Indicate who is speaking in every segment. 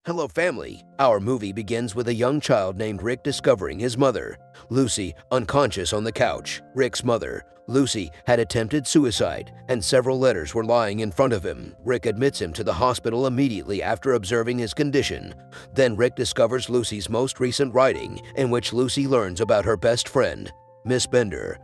Speaker 1: Hello, family. Our movie begins with a young child named Rick discovering his mother, Lucy, unconscious on the couch. Rick's mother, Lucy, had attempted suicide, and several letters were lying in front of him. Rick admits him to the hospital immediately after observing his condition. Then Rick discovers Lucy's most recent writing, in which Lucy learns about her best friend, Miss Bender,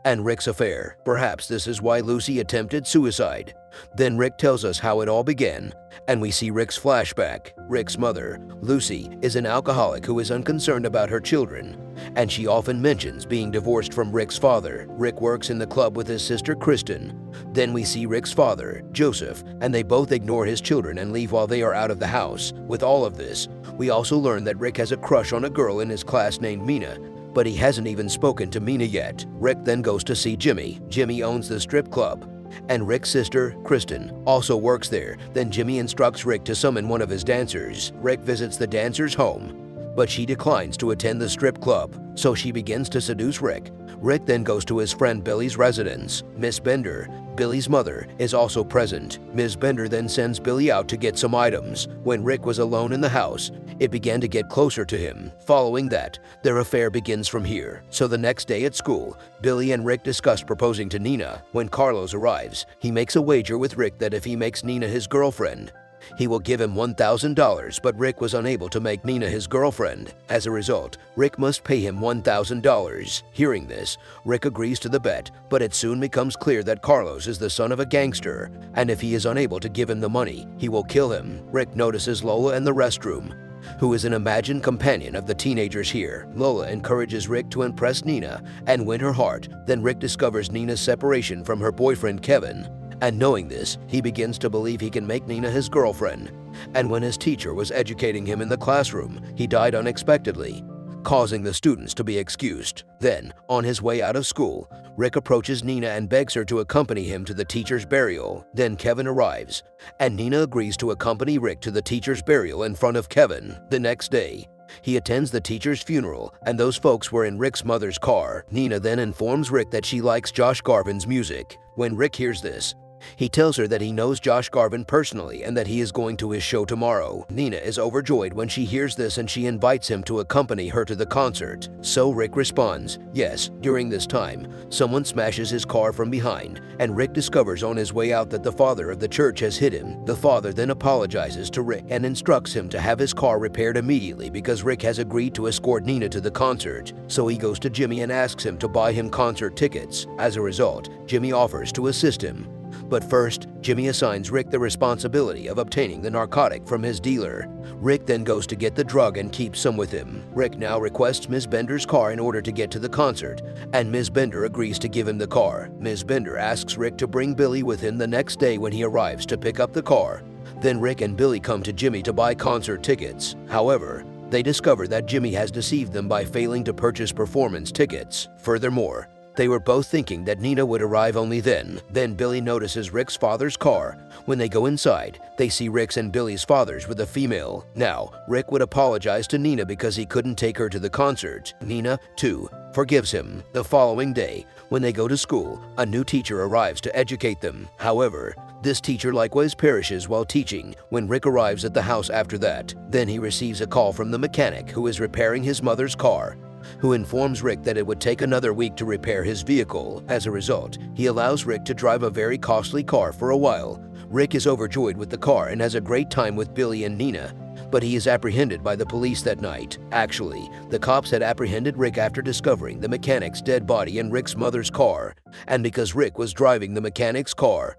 Speaker 1: and Rick's affair. Perhaps this is why Lucy attempted suicide. Then Rick tells us how it all began, and we see Rick's flashback. Rick's mother, Lucy, is an alcoholic who is unconcerned about her children, and she often mentions being divorced from Rick's father. Rick works in the club with his sister Kristen. Then we see Rick's father, Joseph, and they both ignore his children and leave while they are out of the house. With all of this, we also learn that Rick has a crush on a girl in his class named Mina, but he hasn't even spoken to Mina yet. Rick then goes to see Jimmy. Jimmy owns the strip club, and Rick's sister, Kristen, also works there. Then Jimmy instructs Rick to summon one of his dancers. Rick visits the dancer's home, but she declines to attend the strip club, so she begins to seduce Rick. Rick then goes to his friend Billy's residence. Miss Bender, Billy's mother, is also present. Ms. Bender then sends Billy out to get some items. When Rick was alone in the house, it began to get closer to him. Following that, their affair begins from here. So the next day at school, Billy and Rick discuss proposing to Nina. When Carlos arrives, he makes a wager with Rick that if he makes Nina his girlfriend, he will give him $1,000, but Rick was unable to make Nina his girlfriend. As a result, Rick must pay him $1,000. Hearing this, Rick agrees to the bet, but it soon becomes clear that Carlos is the son of a gangster, and if he is unable to give him the money, he will kill him. Rick notices Lola in the restroom, who is an imagined companion of the teenagers here. Lola encourages Rick to impress Nina and win her heart. Then Rick discovers Nina's separation from her boyfriend Kevin, and knowing this, he begins to believe he can make Nina his girlfriend. And when his teacher was educating him in the classroom, he died unexpectedly, causing the students to be excused. Then, on his way out of school, Rick approaches Nina and begs her to accompany him to the teacher's burial. Then Kevin arrives, and Nina agrees to accompany Rick to the teacher's burial in front of Kevin. The next day, he attends the teacher's funeral, and those folks were in Rick's mother's car. Nina then informs Rick that she likes Josh Garvin's music. When Rick hears this, he tells her that he knows Josh Garvin personally and that he is going to his show tomorrow. Nina is overjoyed when she hears this and she invites him to accompany her to the concert. So Rick responds, yes. During this time, someone smashes his car from behind, and Rick discovers on his way out that the father of the church has hit him. The father then apologizes to Rick and instructs him to have his car repaired immediately because Rick has agreed to escort Nina to the concert. So he goes to Jimmy and asks him to buy him concert tickets. As a result, Jimmy offers to assist him. But first, Jimmy assigns Rick the responsibility of obtaining the narcotic from his dealer. Rick then goes to get the drug and keeps some with him. Rick now requests Ms. Bender's car in order to get to the concert, and Ms. Bender agrees to give him the car. Ms. Bender asks Rick to bring Billy with him the next day when he arrives to pick up the car. Then Rick and Billy come to Jimmy to buy concert tickets. However, they discover that Jimmy has deceived them by failing to purchase performance tickets. Furthermore, they were both thinking that Nina would arrive only then. Then Billy notices Rick's father's car. When they go inside, they see Rick's and Billy's fathers with a female. Now, Rick would apologize to Nina because he couldn't take her to the concert. Nina, too, forgives him. The following day, when they go to school, a new teacher arrives to educate them. However, this teacher likewise perishes while teaching when Rick arrives at the house after that. Then he receives a call from the mechanic who is repairing his mother's car, who informs Rick that it would take another week to repair his vehicle. As a result, he allows Rick to drive a very costly car for a while. Rick is overjoyed with the car and has a great time with Billy and Nina, but he is apprehended by the police that night. Actually, the cops had apprehended Rick after discovering the mechanic's dead body in Rick's mother's car, and because Rick was driving the mechanic's car,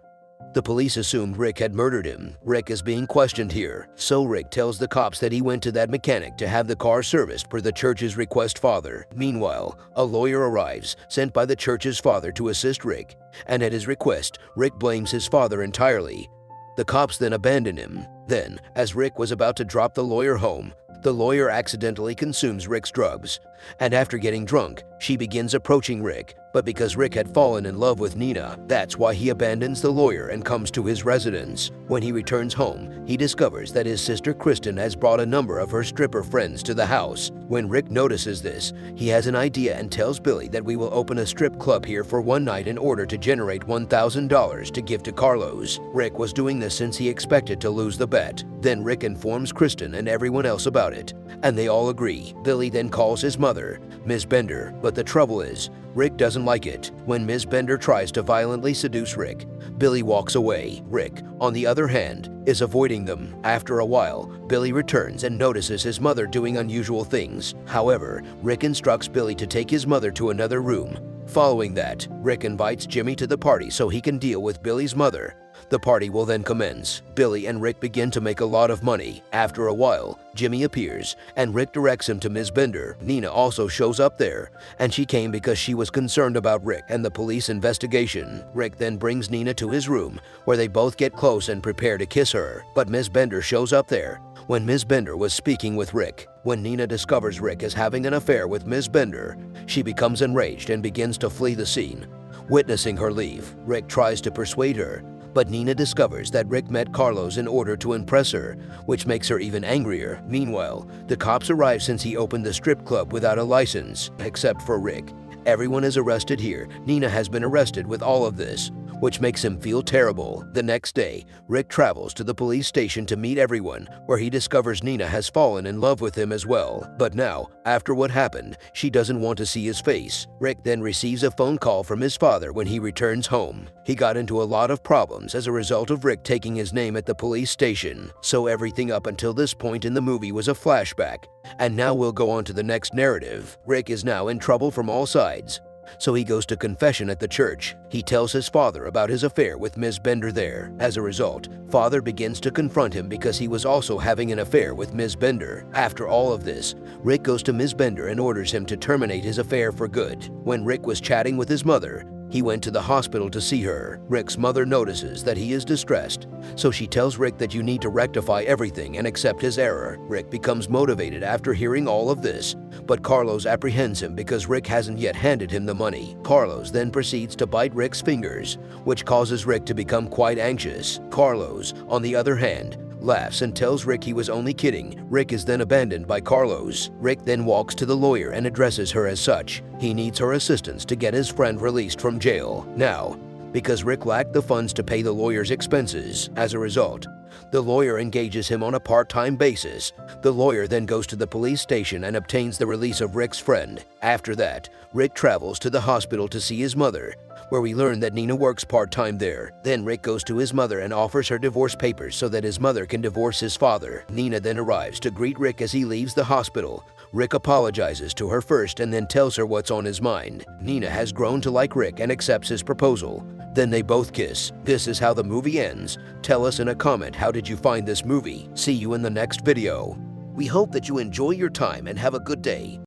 Speaker 1: the police assumed Rick had murdered him. Rick is being questioned here, so Rick tells the cops that he went to that mechanic to have the car serviced per the church's request father. Meanwhile, a lawyer arrives, sent by the church's father to assist Rick, and at his request, Rick blames his father entirely. The cops then abandon him. Then, as Rick was about to drop the lawyer home, the lawyer accidentally consumes Rick's drugs, and after getting drunk, she begins approaching Rick, but because Rick had fallen in love with Nina, that's why he abandons the lawyer and comes to his residence. When he returns home, he discovers that his sister Kristen has brought a number of her stripper friends to the house. When Rick notices this, he has an idea and tells Billy that we will open a strip club here for one night in order to generate $1,000 to give to Carlos. Rick was doing this since he expected to lose the bet. Then Rick informs Kristen and everyone else about it, and they all agree. Billy then calls his mother, Ms. Bender, but the trouble is, Rick doesn't like it. When Ms. Bender tries to violently seduce Rick, Billy walks away. Rick, on the other hand, is avoiding them. After a while, Billy returns and notices his mother doing unusual things. However, Rick instructs Billy to take his mother to another room. Following that, Rick invites Jimmy to the party so he can deal with Billy's mother. The party will then commence. Billy and Rick begin to make a lot of money. After a while, Jimmy appears, and Rick directs him to Ms. Bender. Nina also shows up there, and she came because she was concerned about Rick and the police investigation. Rick then brings Nina to his room, where they both get close and prepare to kiss her. But Ms. Bender shows up there when Ms. Bender was speaking with Rick. When Nina discovers Rick is having an affair with Ms. Bender, she becomes enraged and begins to flee the scene. Witnessing her leave, Rick tries to persuade her, but Nina discovers that Rick met Carlos in order to impress her, which makes her even angrier. Meanwhile, the cops arrive since he opened the strip club without a license, except for Rick. Everyone is arrested here. Nina has been arrested with all of this, which makes him feel terrible. The next day, Rick travels to the police station to meet everyone, where he discovers Nina has fallen in love with him as well. But now, after what happened, she doesn't want to see his face. Rick then receives a phone call from his father when he returns home. He got into a lot of problems as a result of Rick taking his name at the police station. So everything up until this point in the movie was a flashback. And now we'll go on to the next narrative. Rick is now in trouble from all sides, so he goes to confession at the church. He tells his father about his affair with Ms. Bender there. As a result, father begins to confront him because he was also having an affair with Ms. Bender. After all of this, Rick goes to Ms. Bender and orders him to terminate his affair for good. When Rick was chatting with his mother, he went to the hospital to see her. Rick's mother notices that he is distressed, so she tells Rick that you need to rectify everything and accept his error. Rick becomes motivated after hearing all of this, but Carlos apprehends him because Rick hasn't yet handed him the money. Carlos then proceeds to bite Rick's fingers, which causes Rick to become quite anxious. Carlos, on the other hand, laughs and tells Rick he was only kidding. Rick is then abandoned by Carlos. Rick then walks to the lawyer and addresses her as such. He needs her assistance to get his friend released from jail. Now, because Rick lacked the funds to pay the lawyer's expenses. As a result, the lawyer engages him on a part-time basis. The lawyer then goes to the police station and obtains the release of Rick's friend. After that, Rick travels to the hospital to see his mother, where we learn that Nina works part-time there. Then Rick goes to his mother and offers her divorce papers so that his mother can divorce his father. Nina then arrives to greet Rick as he leaves the hospital. Rick apologizes to her first and then tells her what's on his mind. Nina has grown to like Rick and accepts his proposal. Then they both kiss. This is how the movie ends. Tell us in a comment, how did you find this movie? See you in the next video. We hope that you enjoy your time and have a good day.